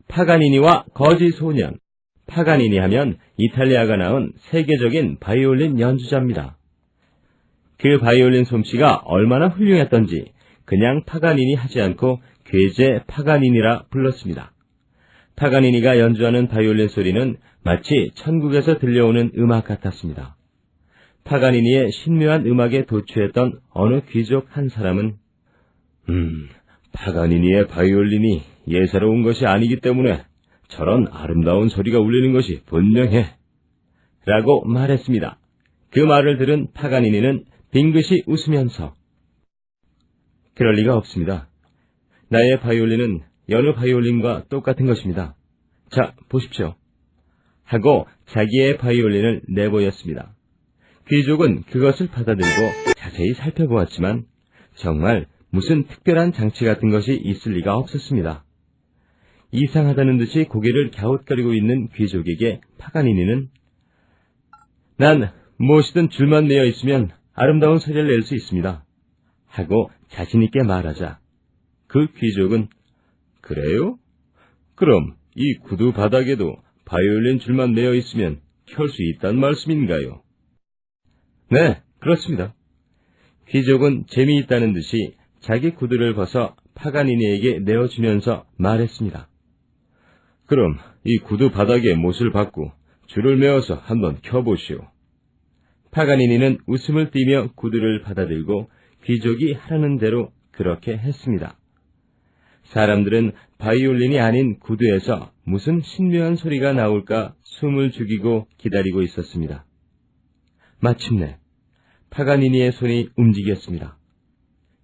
파가니니와 거지 소년. 파가니니 하면 이탈리아가 낳은 세계적인 바이올린 연주자입니다. 그 바이올린 솜씨가 얼마나 훌륭했던지 그냥 파가니니 하지 않고 괴제 파가니니라 불렀습니다. 파가니니가 연주하는 바이올린 소리는 마치 천국에서 들려오는 음악 같았습니다. 파가니니의 신묘한 음악에 도취했던 어느 귀족 한 사람은 파가니니의 바이올린이 예사로운 것이 아니기 때문에 저런 아름다운 소리가 울리는 것이 분명해 라고 말했습니다. 그 말을 들은 파가니니는 빙긋이 웃으면서 그럴 리가 없습니다. 나의 바이올린은 여느 바이올린과 똑같은 것입니다. 자, 보십시오. 하고 자기의 바이올린을 내보였습니다. 귀족은 그것을 받아들고 자세히 살펴보았지만 정말 무슨 특별한 장치 같은 것이 있을 리가 없었습니다. 이상하다는 듯이 고개를 갸웃거리고 있는 귀족에게 파가니니는 난 무엇이든 줄만 매어 있으면 아름다운 소리를 낼 수 있습니다. 하고 자신있게 말하자 그 귀족은 그래요? 그럼 이 구두 바닥에도 바이올린 줄만 매어 있으면 켤 수 있단 말씀인가요? 네, 그렇습니다. 귀족은 재미있다는 듯이 자기 구두를 벗어 파가니니에게 내어주면서 말했습니다. 그럼 이 구두 바닥에 못을 박고 줄을 메어서 한번 켜보시오. 파가니니는 웃음을 띠며 구두를 받아들고 귀족이 하라는 대로 그렇게 했습니다. 사람들은 바이올린이 아닌 구두에서 무슨 신묘한 소리가 나올까 숨을 죽이고 기다리고 있었습니다. 마침내 파가니니의 손이 움직였습니다.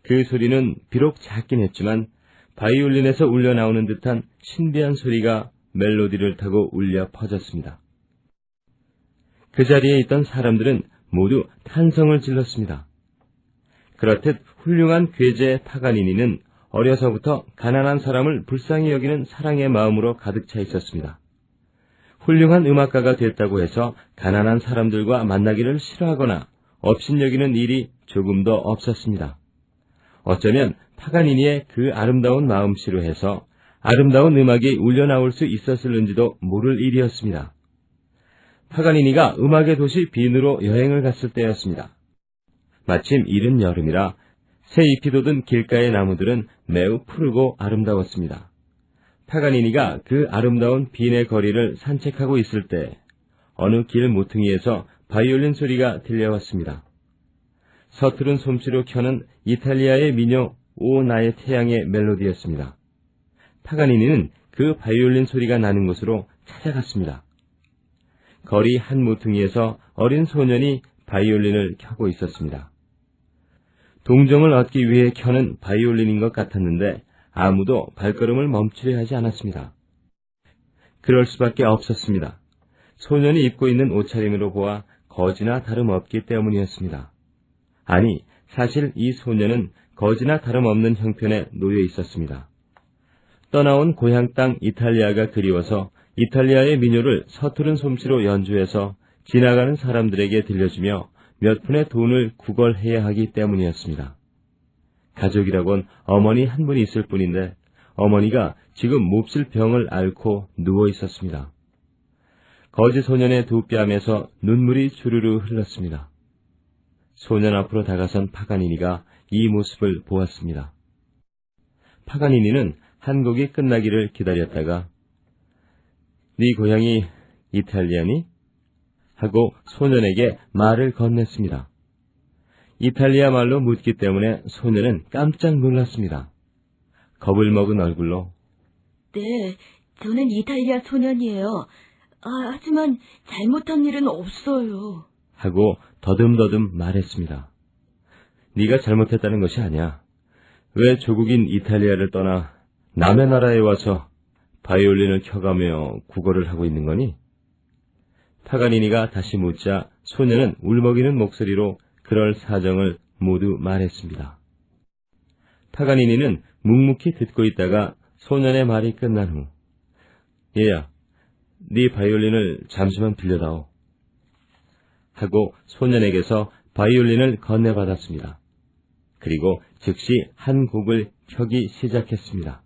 그 소리는 비록 작긴 했지만 바이올린에서 울려나오는 듯한 신비한 소리가 멜로디를 타고 울려 퍼졌습니다. 그 자리에 있던 사람들은 모두 탄성을 질렀습니다. 그렇듯 훌륭한 괴제 파가니니는 어려서부터 가난한 사람을 불쌍히 여기는 사랑의 마음으로 가득 차 있었습니다. 훌륭한 음악가가 됐다고 해서 가난한 사람들과 만나기를 싫어하거나 업신여기는 일이 조금도 없었습니다. 어쩌면 파가니니의 그 아름다운 마음씨로 해서 아름다운 음악이 울려나올 수 있었을는지도 모를 일이었습니다. 파가니니가 음악의 도시 빈으로 여행을 갔을 때였습니다. 마침 이른 여름이라 새 잎이 돋은 길가의 나무들은 매우 푸르고 아름다웠습니다. 파가니니가 그 아름다운 빈의 거리를 산책하고 있을 때 어느 길 모퉁이에서 바이올린 소리가 들려왔습니다. 서투른 솜씨로 켜는 이탈리아의 민요 오 나의 태양의 멜로디였습니다. 파가니니는 그 바이올린 소리가 나는 곳으로 찾아갔습니다. 거리 한 모퉁이에서 어린 소년이 바이올린을 켜고 있었습니다. 동정을 얻기 위해 켜는 바이올린인 것 같았는데 아무도 발걸음을 멈추려 하지 않았습니다. 그럴 수밖에 없었습니다. 소년이 입고 있는 옷차림으로 보아 거지나 다름없기 때문이었습니다. 아니, 사실 이 소년은 거지나 다름없는 형편에 놓여 있었습니다. 떠나온 고향 땅 이탈리아가 그리워서 이탈리아의 민요를 서투른 솜씨로 연주해서 지나가는 사람들에게 들려주며 몇 푼의 돈을 구걸해야 하기 때문이었습니다. 가족이라곤 어머니 한 분이 있을 뿐인데 어머니가 지금 몹쓸 병을 앓고 누워 있었습니다. 거지 소년의 두 뺨에서 눈물이 주르르 흘렀습니다. 소년 앞으로 다가선 파가니니가 이 모습을 보았습니다. 파가니니는 한 곡이 끝나기를 기다렸다가 네 고향이 이탈리아니? 하고 소년에게 말을 건넸습니다. 이탈리아 말로 묻기 때문에 소년은 깜짝 놀랐습니다. 겁을 먹은 얼굴로 네, 저는 이탈리아 소년이에요. 하지만 잘못한 일은 없어요. 하고 더듬더듬 말했습니다. 네가 잘못했다는 것이 아니야. 왜 조국인 이탈리아를 떠나 남의 나라에 와서 바이올린을 켜가며 구걸을 하고 있는 거니? 파가니니가 다시 묻자 소년은 울먹이는 목소리로 그럴 사정을 모두 말했습니다. 파가니니는 묵묵히 듣고 있다가 소년의 말이 끝난 후 얘야, 네 바이올린을 잠시만 빌려다오. 하고 소년에게서 바이올린을 건네받았습니다. 그리고 즉시 한 곡을 켜기 시작했습니다.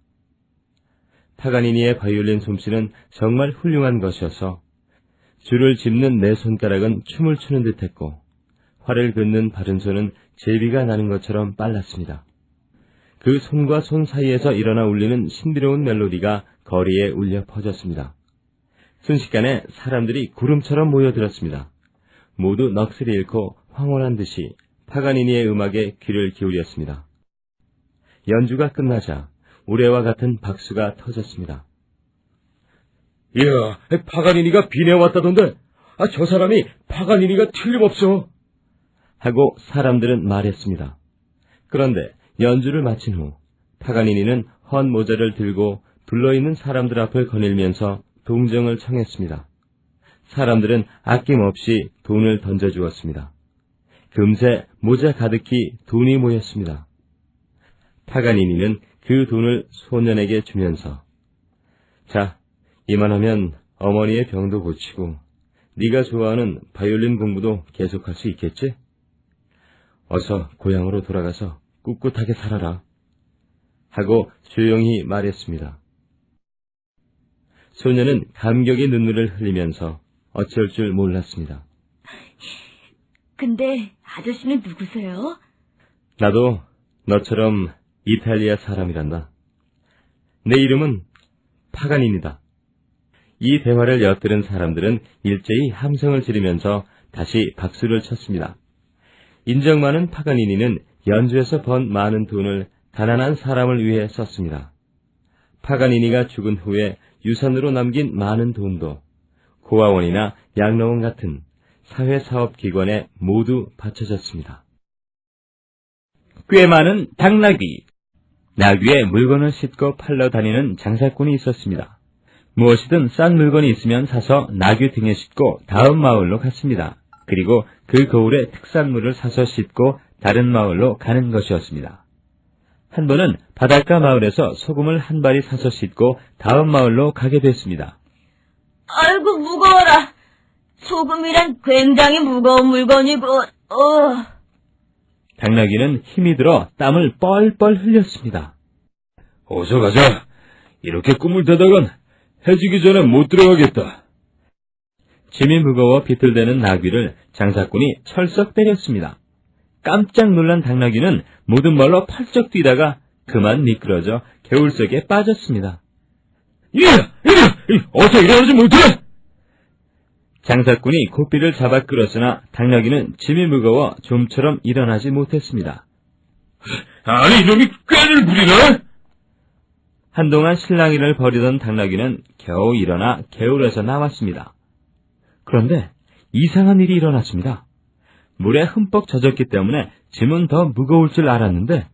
파가니니의 바이올린 솜씨는 정말 훌륭한 것이어서 줄을 짚는 내 손가락은 춤을 추는 듯했고 활을 긋는 바른 손은 제비가 나는 것처럼 빨랐습니다. 그 손과 손 사이에서 일어나 울리는 신비로운 멜로디가 거리에 울려 퍼졌습니다. 순식간에 사람들이 구름처럼 모여들었습니다. 모두 넋을 잃고 황홀한 듯이 파가니니의 음악에 귀를 기울였습니다. 연주가 끝나자 우레와 같은 박수가 터졌습니다. 이야, 파가니니가 비내왔다던데. 저 사람이 파가니니가 틀림없어. 하고 사람들은 말했습니다. 그런데 연주를 마친 후 파가니니는 헌 모자를 들고 둘러있는 사람들 앞을 거닐면서 동정을 청했습니다. 사람들은 아낌없이 돈을 던져주었습니다. 금세 모자 가득히 돈이 모였습니다. 파가니니는 그 돈을 소년에게 주면서 자, 이만하면 어머니의 병도 고치고 네가 좋아하는 바이올린 공부도 계속할 수 있겠지? 어서 고향으로 돌아가서 꿋꿋하게 살아라. 하고 조용히 말했습니다. 소년은 감격의 눈물을 흘리면서 어쩔 줄 몰랐습니다. 근데 아저씨는 누구세요? 나도 너처럼 이탈리아 사람이란다. 내 이름은 파가니니다. 이 대화를 엿들은 사람들은 일제히 함성을 지르면서 다시 박수를 쳤습니다. 인정 많은 파가니니는 연주에서 번 많은 돈을 가난한 사람을 위해 썼습니다. 파가니니가 죽은 후에 유산으로 남긴 많은 돈도 고아원이나 양로원 같은 사회사업기관에 모두 바쳐졌습니다. 꽤 많은 당나귀. 나귀에 물건을 싣고 팔러 다니는 장사꾼이 있었습니다. 무엇이든 싼 물건이 있으면 사서 나귀 등에 싣고 다음 마을로 갔습니다. 그리고 그 거울에 특산물을 사서 싣고 다른 마을로 가는 것이었습니다. 한 번은 바닷가 마을에서 소금을 한 바리 사서 싣고 다음 마을로 가게 됐습니다. 아이고, 무거워라. 소금이란 굉장히 무거운 물건이고, 당나귀는 힘이 들어 땀을 뻘뻘 흘렸습니다. 어서 가자. 이렇게 꿈을 대다간 해지기 전에 못 들어가겠다. 짐이 무거워 비틀대는 나귀를 장사꾼이 철썩 때렸습니다. 깜짝 놀란 당나귀는 모든 말로 펄쩍 뛰다가 그만 미끄러져 개울 속에 빠졌습니다. 어서 일어나지 못해! 장사꾼이 고삐를 잡아 끌었으나 당나귀는 짐이 무거워 좀처럼 일어나지 못했습니다. 아니, 이놈이 꾀를 부리나? 한동안 실랑이를 벌이던 당나귀는 겨우 일어나 개울에서 나왔습니다. 그런데 이상한 일이 일어났습니다. 물에 흠뻑 젖었기 때문에 짐은 더 무거울 줄 알았는데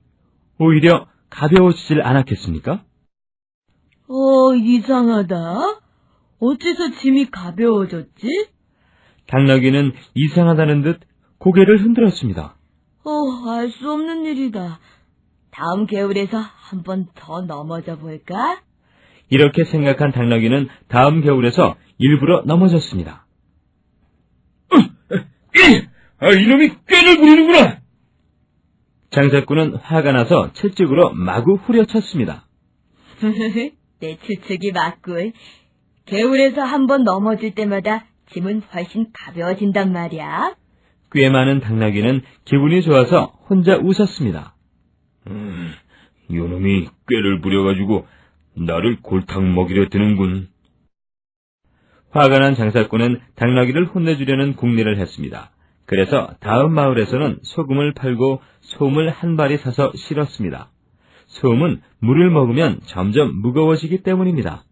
오히려 가벼워지질 않았겠습니까? 이상하다. 어째서 짐이 가벼워졌지? 당나귀는 이상하다는 듯 고개를 흔들었습니다. 알 수 없는 일이다. 다음 개울에서 한 번 더 넘어져 볼까? 이렇게 생각한 당나귀는 다음 겨울에서 일부러 넘어졌습니다. 이놈이 꾀를 부리는구나! 장사꾼은 화가 나서 채찍으로 마구 후려쳤습니다. 내 추측이 맞군. 개울에서 한 번 넘어질 때마다 짐은 훨씬 가벼워진단 말이야. 꽤 많은 당나귀는 기분이 좋아서 혼자 웃었습니다. 요놈이 꾀를 부려가지고 나를 골탕 먹이려 드는군. 화가 난 장사꾼은 당나귀를 혼내주려는 궁리를 했습니다. 그래서 다음 마을에서는 소금을 팔고 솜을 한 바리 사서 실었습니다. 솜은 물을 먹으면 점점 무거워지기 때문입니다.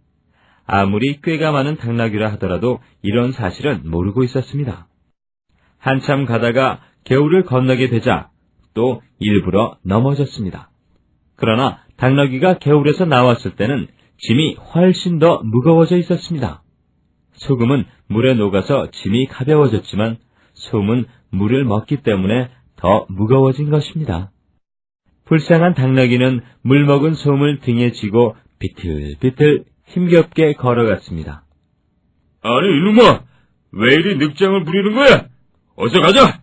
아무리 꾀가 많은 당나귀라 하더라도 이런 사실은 모르고 있었습니다. 한참 가다가 개울을 건너게 되자 또 일부러 넘어졌습니다. 그러나 당나귀가 개울에서 나왔을 때는 짐이 훨씬 더 무거워져 있었습니다. 소금은 물에 녹아서 짐이 가벼워졌지만 솜은 물을 먹기 때문에 더 무거워진 것입니다. 불쌍한 당나귀는 물 먹은 솜을 등에 지고 비틀비틀 힘겹게 걸어갔습니다. 아니, 이놈아! 왜 이리 늑장을 부리는 거야? 어서 가자!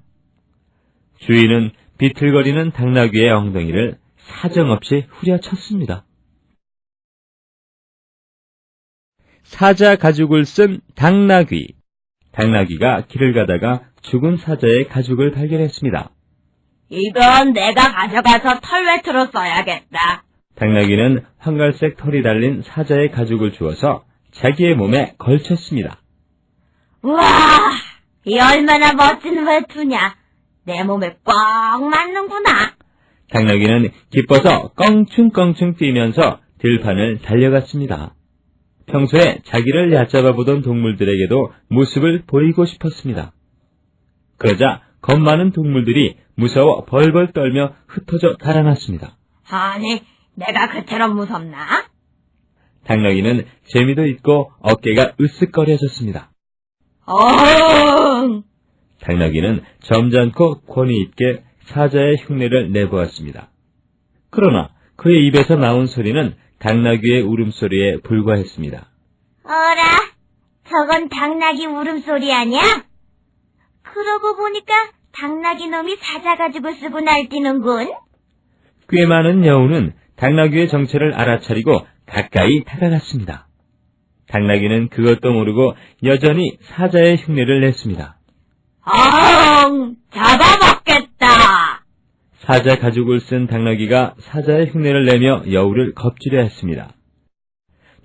주인은 비틀거리는 당나귀의 엉덩이를 사정없이 후려쳤습니다. 사자 가죽을 쓴 당나귀. 당나귀가 길을 가다가 죽은 사자의 가죽을 발견했습니다. 이건 내가 가져가서 털외투로 써야겠다. 당나귀는 황갈색 털이 달린 사자의 가죽을 주워서 자기의 몸에 걸쳤습니다. 우와, 이 얼마나 멋진 외투냐. 내 몸에 꽉 맞는구나. 당나귀는 기뻐서 껑충껑충 뛰면서 들판을 달려갔습니다. 평소에 자기를 얕잡아 보던 동물들에게도 모습을 보이고 싶었습니다. 그러자 겁 많은 동물들이 무서워 벌벌 떨며 흩어져 달아났습니다. 아니, 내가 그처럼 무섭나? 당나귀는 재미도 있고 어깨가 으쓱거려졌습니다. 당나귀는 점잖고 권위 있게 사자의 흉내를 내보았습니다. 그러나 그의 입에서 나온 소리는 당나귀의 울음소리에 불과했습니다. 어라, 저건 당나귀 울음소리 아냐? 그러고 보니까 당나귀 놈이 사자 가죽을 쓰고 날뛰는군. 꽤 많은 여우는 당나귀의 정체를 알아차리고 가까이 다가갔습니다. 당나귀는 그것도 모르고 여전히 사자의 흉내를 냈습니다. 잡아먹겠다. 사자 가죽을 쓴 당나귀가 사자의 흉내를 내며 여우를 겁주려 했습니다.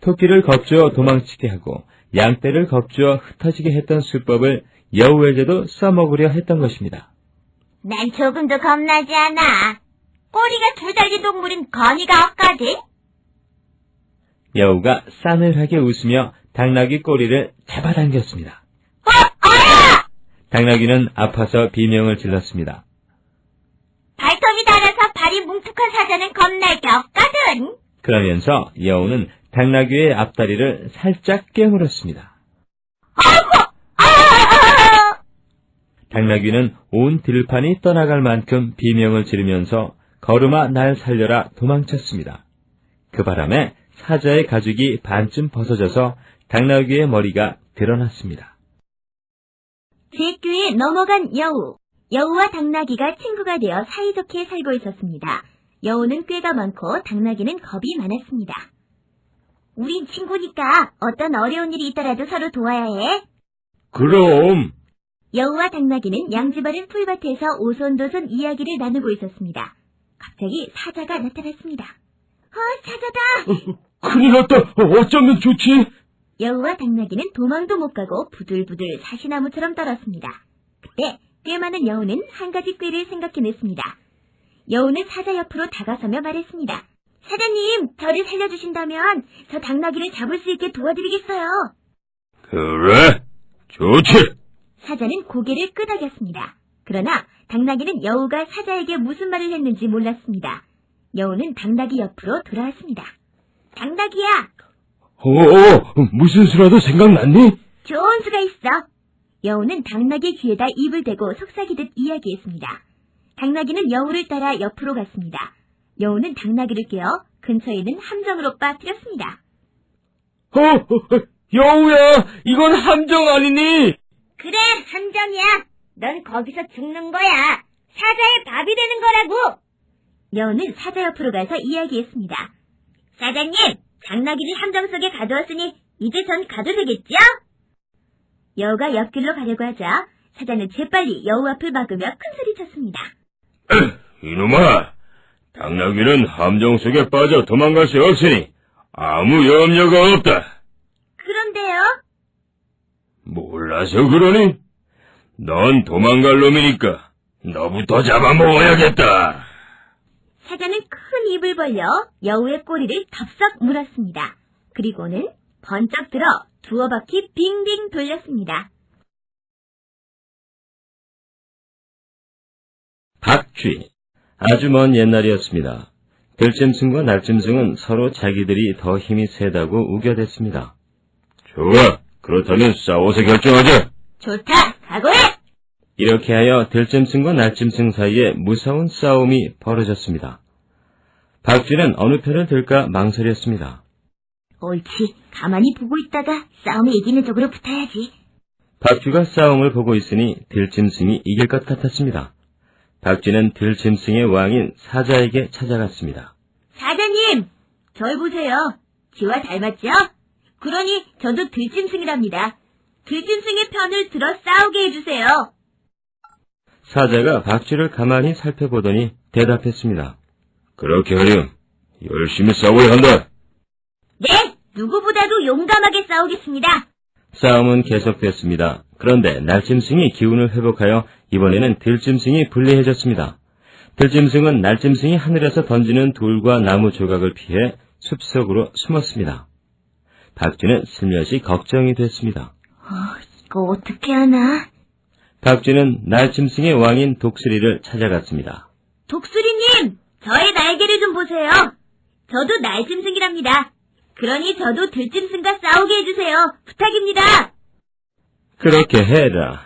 토끼를 겁주어 도망치게 하고 양떼를 겁주어 흩어지게 했던 수법을 여우에게도 써먹으려 했던 것입니다. 난 조금도 겁나지 않아. 꼬리가 두 달린 동물은 건의가 없거든. 여우가 싸늘하게 웃으며 당나귀 꼬리를 잡아당겼습니다. 당나귀는 아파서 비명을 질렀습니다. 발톱이 달아서 발이 뭉툭한 사자는 겁날 게 없거든. 그러면서 여우는 당나귀의 앞다리를 살짝 깨물었습니다. 당나귀는 온 들판이 떠나갈 만큼 비명을 지르면서 걸음아 날 살려라 도망쳤습니다. 그 바람에 사자의 가죽이 반쯤 벗어져서 당나귀의 머리가 드러났습니다. 뒷귀에 넘어간 여우. 여우와 당나귀가 친구가 되어 사이좋게 살고 있었습니다. 여우는 꾀가 많고 당나귀는 겁이 많았습니다. 우린 친구니까 어떤 어려운 일이 있더라도 서로 도와야 해. 그럼. 여우와 당나귀는 양지바른 풀밭에서 오손도손 이야기를 나누고 있었습니다. 갑자기 사자가 나타났습니다. 사자다! 큰일 났다. 어쩌면 좋지? 여우와 당나귀는 도망도 못 가고 부들부들 사시나무처럼 떨었습니다. 그때 꽤 많은 여우는 한 가지 꾀를 생각해냈습니다. 여우는 사자 옆으로 다가서며 말했습니다. 사자님, 저를 살려주신다면 저 당나귀를 잡을 수 있게 도와드리겠어요. 그래, 좋지. 사자는 고개를 끄덕였습니다. 그러나 당나귀는 여우가 사자에게 무슨 말을 했는지 몰랐습니다. 여우는 당나귀 옆으로 돌아왔습니다. 당나귀야! 무슨 수라도 생각났니? 좋은 수가 있어. 여우는 당나귀 귀에다 입을 대고 속삭이듯 이야기했습니다. 당나귀는 여우를 따라 옆으로 갔습니다. 여우는 당나귀를 깨어 근처에 있는 함정으로 빠뜨렸습니다. 여우야, 이건 함정 아니니? 그래, 함정이야. 넌 거기서 죽는 거야. 사자의 밥이 되는 거라고. 여우는 사자 옆으로 가서 이야기했습니다. 사자님, 당나귀를 함정 속에 가두었으니 이제 전 가도 되겠죠? 여우가 옆길로 가려고 하자 사자는 재빨리 여우 앞을 막으며 큰소리 쳤습니다. 이놈아, 당나귀는 함정 속에 빠져 도망갈 수 없으니 아무 염려가 없다. 그런데요? 몰라서 그러니? 넌 도망갈 놈이니까 너부터 잡아먹어야겠다. 사자는 큰 입을 벌려 여우의 꼬리를 덥석 물었습니다. 그리고는 번쩍 들어 두어 바퀴 빙빙 돌렸습니다. 박쥐. 아주 먼 옛날이었습니다. 들짐승과 날짐승은 서로 자기들이 더 힘이 세다고 우겨댔습니다. 좋아, 그렇다면 싸워서 결정하자. 좋다, 각오해! 이렇게 하여 들짐승과 날짐승 사이에 무서운 싸움이 벌어졌습니다. 박쥐는 어느 편을 들까 망설였습니다. 옳지, 가만히 보고 있다가 싸움에 이기는 쪽으로 붙어야지. 박쥐가 싸움을 보고 있으니 들짐승이 이길 것 같았습니다. 박쥐는 들짐승의 왕인 사자에게 찾아갔습니다. 사자님, 절 보세요. 쥐와 닮았죠? 그러니 저도 들짐승이랍니다. 들짐승의 편을 들어 싸우게 해주세요. 사자가 박쥐를 가만히 살펴보더니 대답했습니다. 그렇게 하렴. 열심히 싸워야 한다. 네, 누구보다도 용감하게 싸우겠습니다. 싸움은 계속됐습니다. 그런데 날짐승이 기운을 회복하여 이번에는 들짐승이 불리해졌습니다. 들짐승은 날짐승이 하늘에서 던지는 돌과 나무 조각을 피해 숲속으로 숨었습니다. 박쥐는 슬며시 걱정이 됐습니다. 이거 어떻게 하나? 박쥐는 날짐승의 왕인 독수리를 찾아갔습니다. 독수리님, 저의 날개를 좀 보세요. 저도 날짐승이랍니다. 그러니 저도 들짐승과 싸우게 해주세요. 부탁입니다. 그렇게 해라.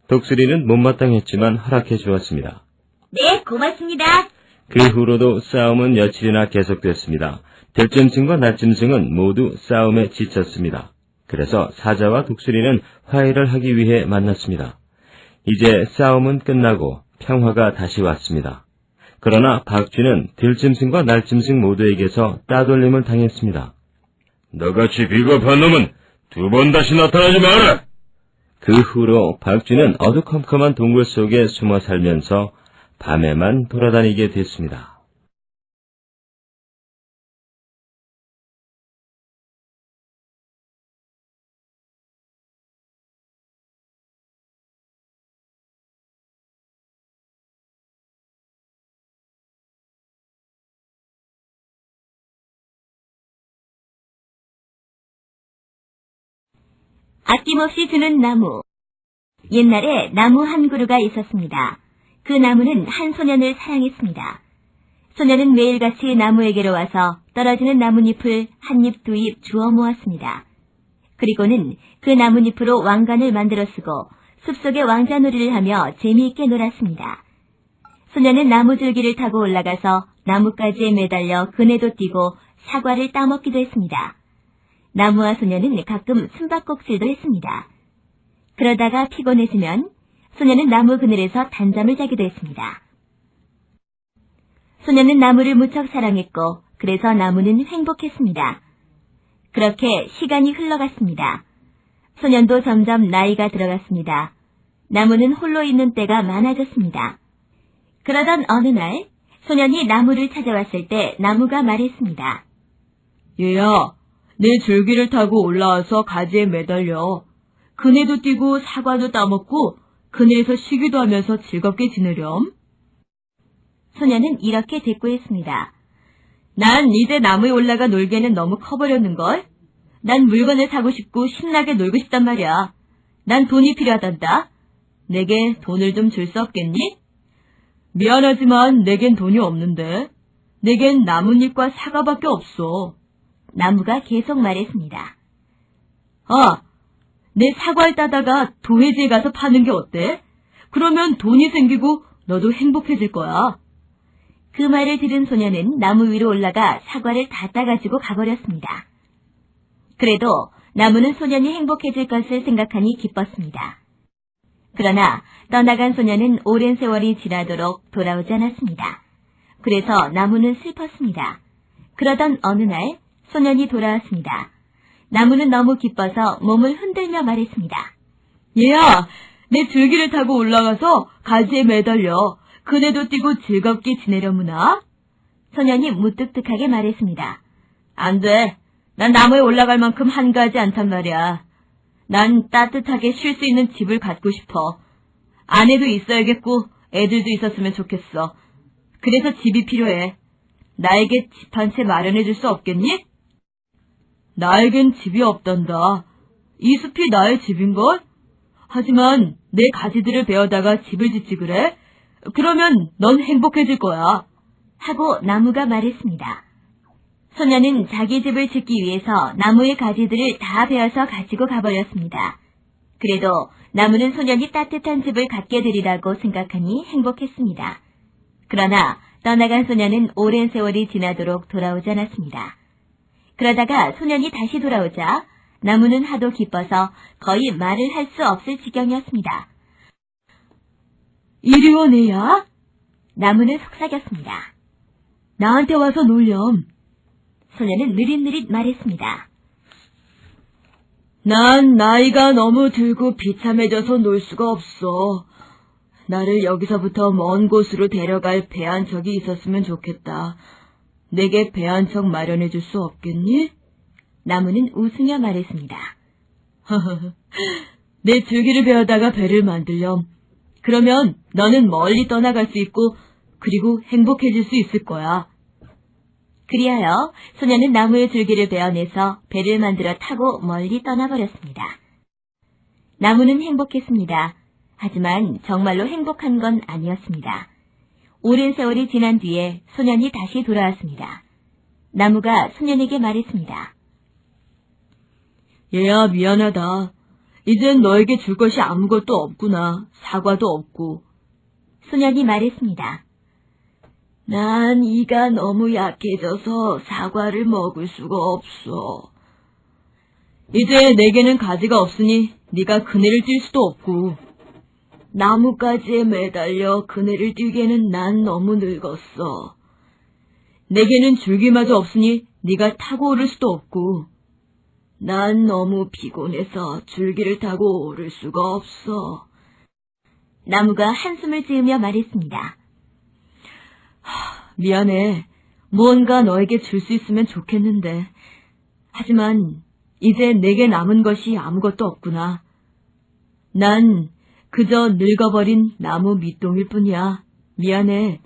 독수리는 못마땅했지만 허락해 주었습니다. 네, 고맙습니다. 그 후로도 싸움은 며칠이나 계속됐습니다. 들짐승과 날짐승은 모두 싸움에 지쳤습니다. 그래서 사자와 독수리는 화해를 하기 위해 만났습니다. 이제 싸움은 끝나고 평화가 다시 왔습니다. 그러나 박쥐는 들짐승과 날짐승 모두에게서 따돌림을 당했습니다. 너같이 비겁한 놈은 2번 다시 나타나지 마라! 그 후로 박쥐는 어두컴컴한 동굴 속에 숨어 살면서 밤에만 돌아다니게 됐습니다. 아낌없이 주는 나무. 옛날에 나무 한 그루가 있었습니다. 그 나무는 한 소년을 사랑했습니다. 소년은 매일같이 나무에게로 와서 떨어지는 나뭇잎을 한 잎 두 잎 주워 모았습니다. 그리고는 그 나뭇잎으로 왕관을 만들어 쓰고 숲속의 왕자놀이를 하며 재미있게 놀았습니다. 소년은 나무줄기를 타고 올라가서 나뭇가지에 매달려 그네도 뛰고 사과를 따먹기도 했습니다. 나무와 소년은 가끔 숨바꼭질도 했습니다. 그러다가 피곤해지면 소년은 나무 그늘에서 단잠을 자기도 했습니다. 소년은 나무를 무척 사랑했고 그래서 나무는 행복했습니다. 그렇게 시간이 흘러갔습니다. 소년도 점점 나이가 들어갔습니다. 나무는 홀로 있는 때가 많아졌습니다. 그러던 어느 날 소년이 나무를 찾아왔을 때 나무가 말했습니다. 얘야, 내 줄기를 타고 올라와서 가지에 매달려. 그네도 뛰고 사과도 따먹고 그네에서 쉬기도 하면서 즐겁게 지내렴. 소년은 이렇게 대꾸했습니다. 난 이제 나무에 올라가 놀기에는 너무 커버렸는걸. 난 물건을 사고 싶고 신나게 놀고 싶단 말이야. 난 돈이 필요하단다. 내게 돈을 좀 줄 수 없겠니? 미안하지만 내겐 돈이 없는데. 내겐 나뭇잎과 사과밖에 없어. 나무가 계속 말했습니다. 아, 내 사과를 따다가 도회지에 가서 파는 게 어때? 그러면 돈이 생기고 너도 행복해질 거야. 그 말을 들은 소년은 나무 위로 올라가 사과를 다 따가지고 가버렸습니다. 그래도 나무는 소년이 행복해질 것을 생각하니 기뻤습니다. 그러나 떠나간 소년은 오랜 세월이 지나도록 돌아오지 않았습니다. 그래서 나무는 슬펐습니다. 그러던 어느 날 소년이 돌아왔습니다. 나무는 너무 기뻐서 몸을 흔들며 말했습니다. 얘야, 내 줄기를 타고 올라가서 가지에 매달려. 그네도 뛰고 즐겁게 지내려무나? 소년이 무뚝뚝하게 말했습니다. 안 돼. 난 나무에 올라갈 만큼 한가하지 않단 말이야. 난 따뜻하게 쉴 수 있는 집을 갖고 싶어. 아내도 있어야겠고 애들도 있었으면 좋겠어. 그래서 집이 필요해. 나에게 집 한 채 마련해 줄 수 없겠니? 나에겐 집이 없단다. 이 숲이 나의 집인걸? 하지만 내 가지들을 베어다가 집을 짓지 그래? 그러면 넌 행복해질 거야. 하고 나무가 말했습니다. 소년은 자기 집을 짓기 위해서 나무의 가지들을 다 베어서 가지고 가버렸습니다. 그래도 나무는 소년이 따뜻한 집을 갖게 되리라고 생각하니 행복했습니다. 그러나 떠나간 소년은 오랜 세월이 지나도록 돌아오지 않았습니다. 그러다가 소년이 다시 돌아오자 나무는 하도 기뻐서 거의 말을 할 수 없을 지경이었습니다. 이리 와, 내야. 나무는 속삭였습니다. 나한테 와서 놀렴. 소년은 느릿느릿 말했습니다. 난 나이가 너무 들고 비참해져서 놀 수가 없어. 나를 여기서부터 먼 곳으로 데려갈 배 한 척이 있었으면 좋겠다. 내게 배 한 척 마련해 줄 수 없겠니? 나무는 웃으며 말했습니다. 내 줄기를 베어다가 배를 만들렴. 그러면 너는 멀리 떠나갈 수 있고 그리고 행복해질 수 있을 거야. 그리하여 소녀는 나무의 줄기를 베어내서 배를 만들어 타고 멀리 떠나버렸습니다. 나무는 행복했습니다. 하지만 정말로 행복한 건 아니었습니다. 오랜 세월이 지난 뒤에 소년이 다시 돌아왔습니다. 나무가 소년에게 말했습니다. 얘야, 미안하다. 이젠 너에게 줄 것이 아무것도 없구나. 사과도 없고. 소년이 말했습니다. 난 이가 너무 약해져서 사과를 먹을 수가 없어. 이제 내게는 가지가 없으니 네가 그네를 뛸 수도 없고. 나뭇가지에 매달려 그네를 뛰기에는 난 너무 늙었어. 내게는 줄기마저 없으니 네가 타고 오를 수도 없고. 난 너무 피곤해서 줄기를 타고 오를 수가 없어. 나무가 한숨을 지으며 말했습니다. 미안해. 무언가 너에게 줄 수 있으면 좋겠는데. 하지만 이제 내게 남은 것이 아무것도 없구나. 난 그저 늙어버린 나무 밑동일 뿐이야. 미안해.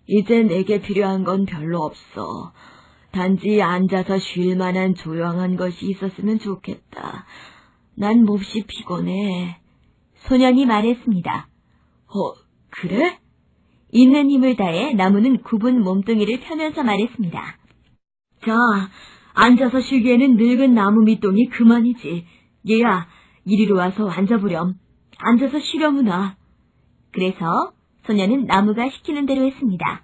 이제 내게 필요한 건 별로 없어. 단지 앉아서 쉴 만한 조용한 것이 있었으면 좋겠다. 난 몹시 피곤해. 소년이 말했습니다. 그래? 있는 힘을 다해 나무는 굽은 몸뚱이를 펴면서 말했습니다. 자, 앉아서 쉬기에는 늙은 나무 밑동이 그만이지. 얘야, 이리로 와서 앉아보렴. 앉아서 쉬려무나. 그래서 소년은 나무가 시키는 대로 했습니다.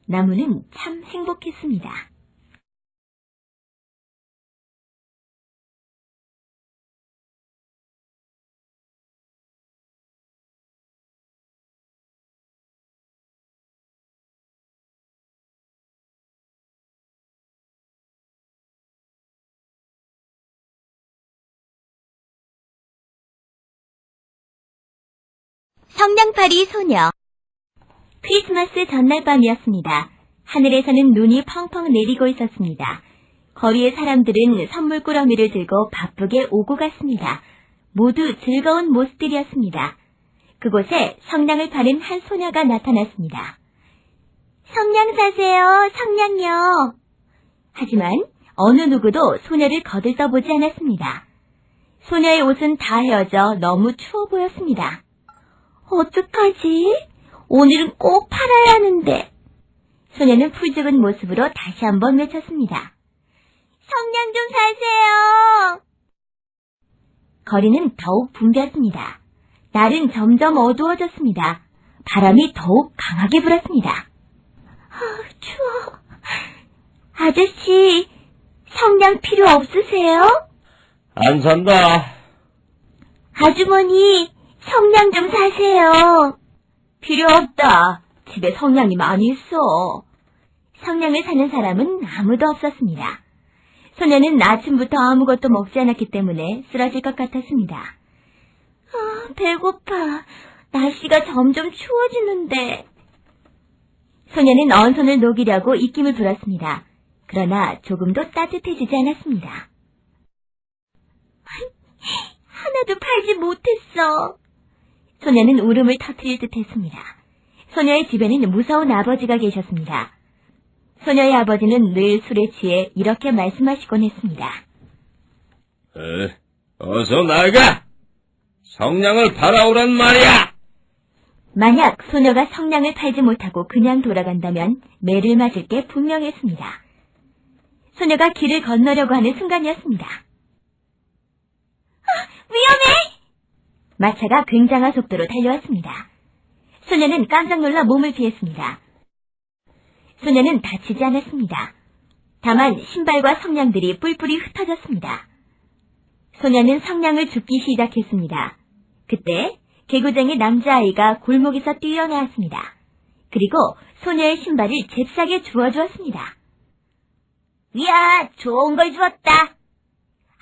나무는 참 행복했습니다. 성냥팔이 소녀. 크리스마스 전날 밤이었습니다. 하늘에서는 눈이 펑펑 내리고 있었습니다. 거리의 사람들은 선물 꾸러미를 들고 바쁘게 오고 갔습니다. 모두 즐거운 모습들이었습니다. 그곳에 성냥을 파는 한 소녀가 나타났습니다. 성냥 사세요, 성냥요. 하지만 어느 누구도 소녀를 거들떠보지 않았습니다. 소녀의 옷은 다 헤어져 너무 추워 보였습니다. 어떡하지? 오늘은 꼭 팔아야 하는데. 소녀는 풀죽은 모습으로 다시 한번 외쳤습니다. 성냥 좀 사세요. 거리는 더욱 붐볐습니다. 날은 점점 어두워졌습니다. 바람이 더욱 강하게 불었습니다. 추워. 아저씨, 성냥 필요 없으세요? 안 산다. 아주머니, 성냥 좀 사세요. 필요 없다. 집에 성냥이 많이 있어. 성냥을 사는 사람은 아무도 없었습니다. 소녀는 아침부터 아무것도 먹지 않았기 때문에 쓰러질 것 같았습니다. 배고파. 날씨가 점점 추워지는데. 소녀는 언손을 녹이려고 입김을 불었습니다. 그러나 조금도 따뜻해지지 않았습니다. 하나도 팔지 못했어. 소녀는 울음을 터뜨릴 듯 했습니다. 소녀의 집에는 무서운 아버지가 계셨습니다. 소녀의 아버지는 늘 술에 취해 이렇게 말씀하시곤 했습니다. 어서 나가! 성냥을 팔아오란 말이야! 만약 소녀가 성냥을 팔지 못하고 그냥 돌아간다면 매를 맞을 게 분명했습니다. 소녀가 길을 건너려고 하는 순간이었습니다. 위험해! 마차가 굉장한 속도로 달려왔습니다. 소녀는 깜짝 놀라 몸을 피했습니다. 소녀는 다치지 않았습니다. 다만 신발과 성냥들이 뿔뿔이 흩어졌습니다. 소녀는 성냥을 줍기 시작했습니다. 그때 개구쟁이 남자아이가 골목에서 뛰어나왔습니다. 그리고 소녀의 신발을 잽싸게 주워주었습니다. 이야, 좋은 걸 주었다.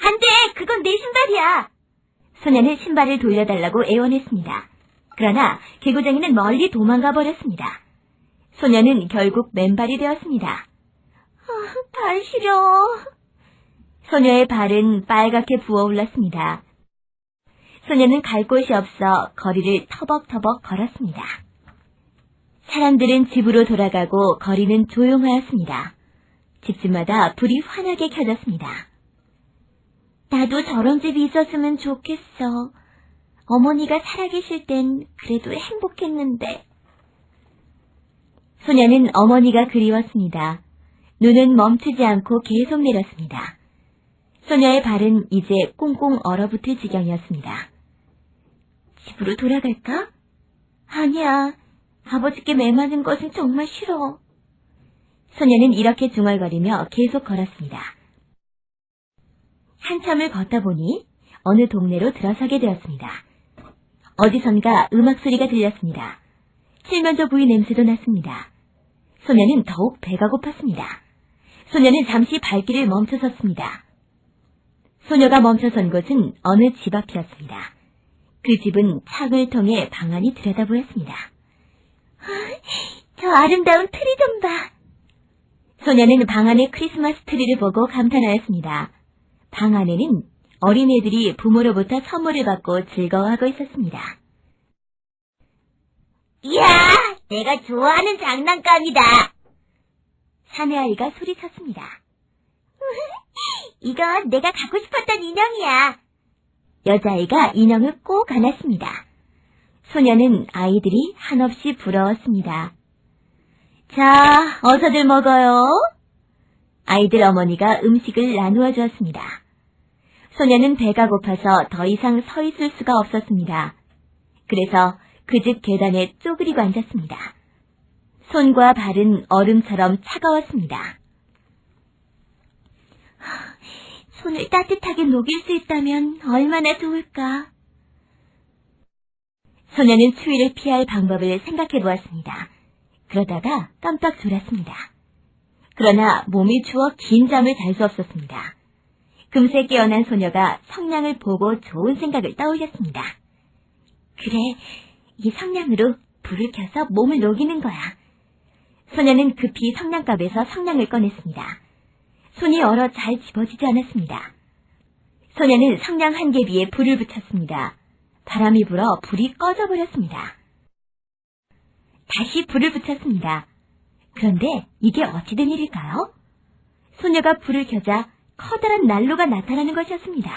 안 돼! 그건 내 신발이야! 소녀는 신발을 돌려달라고 애원했습니다. 그러나 개구쟁이는 멀리 도망가 버렸습니다. 소녀는 결국 맨발이 되었습니다. 발 시려. 소녀의 발은 빨갛게 부어올랐습니다. 소녀는 갈 곳이 없어 거리를 터벅터벅 걸었습니다. 사람들은 집으로 돌아가고 거리는 조용하였습니다. 집집마다 불이 환하게 켜졌습니다. 나도 저런 집이 있었으면 좋겠어. 어머니가 살아계실 땐 그래도 행복했는데. 소녀는 어머니가 그리웠습니다. 눈은 멈추지 않고 계속 내렸습니다. 소녀의 발은 이제 꽁꽁 얼어붙을 지경이었습니다. 집으로 돌아갈까? 아니야. 아버지께 매맞은 것은 정말 싫어. 소녀는 이렇게 중얼거리며 계속 걸었습니다. 한참을 걷다 보니 어느 동네로 들어서게 되었습니다. 어디선가 음악 소리가 들렸습니다. 칠면조 부위 냄새도 났습니다. 소녀는 더욱 배가 고팠습니다. 소녀는 잠시 발길을 멈춰섰습니다. 소녀가 멈춰선 곳은 어느 집 앞이었습니다. 그 집은 창을 통해 방 안이 들여다보였습니다. 저 아름다운 트리 좀 봐. 소녀는 방 안의 크리스마스 트리를 보고 감탄하였습니다. 방 안에는 어린애들이 부모로부터 선물을 받고 즐거워하고 있었습니다. 이야, 내가 좋아하는 장난감이다. 사내 아이가 소리쳤습니다. 이건 내가 갖고 싶었던 인형이야. 여자아이가 인형을 꼭 안았습니다. 소녀는 아이들이 한없이 부러웠습니다. 자, 어서들 먹어요. 아이들 어머니가 음식을 나누어 주었습니다. 소녀는 배가 고파서 더 이상 서 있을 수가 없었습니다. 그래서 그 집 계단에 쪼그리고 앉았습니다. 손과 발은 얼음처럼 차가웠습니다. 손을 따뜻하게 녹일 수 있다면 얼마나 좋을까. 소녀는 추위를 피할 방법을 생각해 보았습니다. 그러다가 깜빡 졸았습니다. 그러나 몸이 추워 긴 잠을 잘 수 없었습니다. 금세 깨어난 소녀가 성냥을 보고 좋은 생각을 떠올렸습니다. 그래, 이 성냥으로 불을 켜서 몸을 녹이는 거야. 소녀는 급히 성냥갑에서 성냥을 꺼냈습니다. 손이 얼어 잘 집어지지 않았습니다. 소녀는 성냥 한 개비에 불을 붙였습니다. 바람이 불어 불이 꺼져버렸습니다. 다시 불을 붙였습니다. 그런데 이게 어찌 된 일일까요? 소녀가 불을 켜자 커다란 난로가 나타나는 것이었습니다.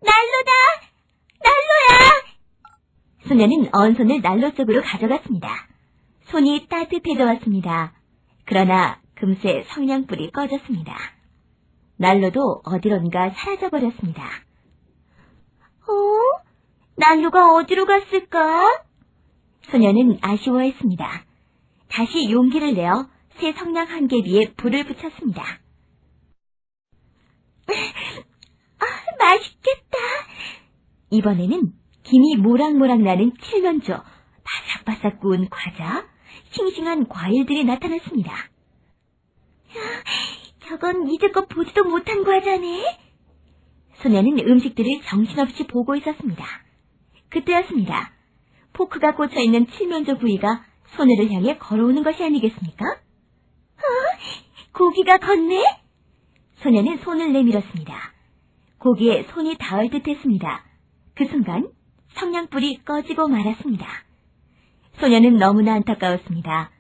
난로다! 난로야! 소녀는 언손을 난로 속으로 가져갔습니다. 손이 따뜻해져 왔습니다. 그러나 금세 성냥불이 꺼졌습니다. 난로도 어디론가 사라져버렸습니다. 난로가 어디로 갔을까? 소녀는 아쉬워했습니다. 다시 용기를 내어 새 성냥 한 개비에 불을 붙였습니다. 맛있겠다. 이번에는 김이 모락모락 나는 칠면조, 바삭바삭 구운 과자, 싱싱한 과일들이 나타났습니다. 저건 이제껏 보지도 못한 과자네. 소녀는 음식들을 정신없이 보고 있었습니다. 그때였습니다. 포크가 꽂혀있는 칠면조 부위가 소녀를 향해 걸어오는 것이 아니겠습니까? 고기가 걷네? 소녀는 손을 내밀었습니다. 고기에 손이 닿을 듯 했습니다. 그 순간 성냥불이 꺼지고 말았습니다. 소녀는 너무나 안타까웠습니다.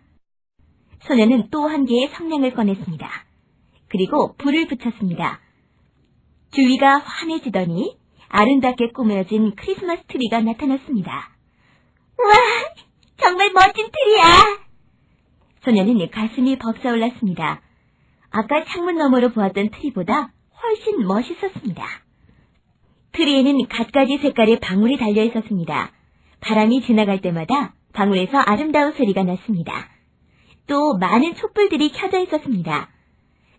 소녀는 또 한 개의 성냥을 꺼냈습니다. 그리고 불을 붙였습니다. 주위가 환해지더니 아름답게 꾸며진 크리스마스 트리가 나타났습니다. 와, 정말 멋진 트리야. 소녀는 가슴이 벅차올랐습니다. 아까 창문 너머로 보았던 트리보다 훨씬 멋있었습니다. 트리에는 갖가지 색깔의 방울이 달려 있었습니다. 바람이 지나갈 때마다 방울에서 아름다운 소리가 났습니다. 또 많은 촛불들이 켜져 있었습니다.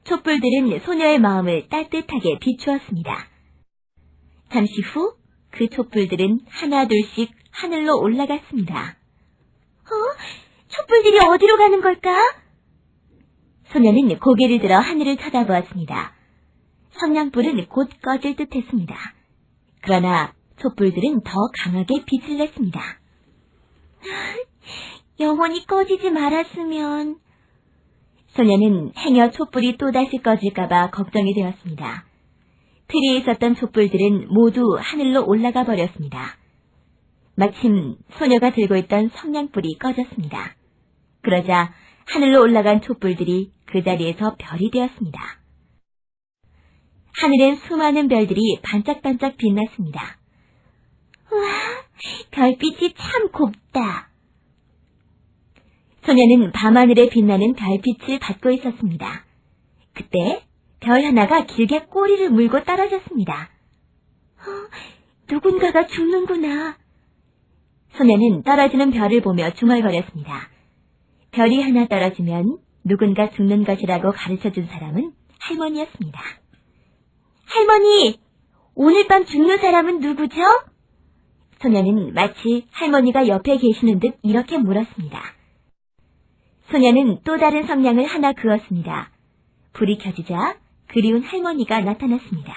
촛불들은 소녀의 마음을 따뜻하게 비추었습니다. 잠시 후 그 촛불들은 하나둘씩 하늘로 올라갔습니다. 촛불들이 어디로 가는 걸까? 소녀는 고개를 들어 하늘을 쳐다보았습니다. 성냥불은 곧 꺼질 듯 했습니다. 그러나 촛불들은 더 강하게 빛을 냈습니다. 영원히 꺼지지 말았으면... 소녀는 행여 촛불이 또다시 꺼질까봐 걱정이 되었습니다. 트리에 있었던 촛불들은 모두 하늘로 올라가 버렸습니다. 마침 소녀가 들고 있던 성냥불이 꺼졌습니다. 그러자 하늘로 올라간 촛불들이 그 자리에서 별이 되었습니다. 하늘엔 수많은 별들이 반짝반짝 빛났습니다. 우와, 별빛이 참 곱다. 소녀는 밤하늘에 빛나는 별빛을 받고 있었습니다. 그때 별 하나가 길게 꼬리를 물고 떨어졌습니다. 누군가가 죽는구나. 소녀는 떨어지는 별을 보며 중얼거렸습니다. 별이 하나 떨어지면 누군가 죽는 것이라고 가르쳐준 사람은 할머니였습니다. 할머니, 오늘 밤 죽는 사람은 누구죠? 소녀는 마치 할머니가 옆에 계시는 듯 이렇게 물었습니다. 소녀는 또 다른 성냥을 하나 그었습니다. 불이 켜지자 그리운 할머니가 나타났습니다.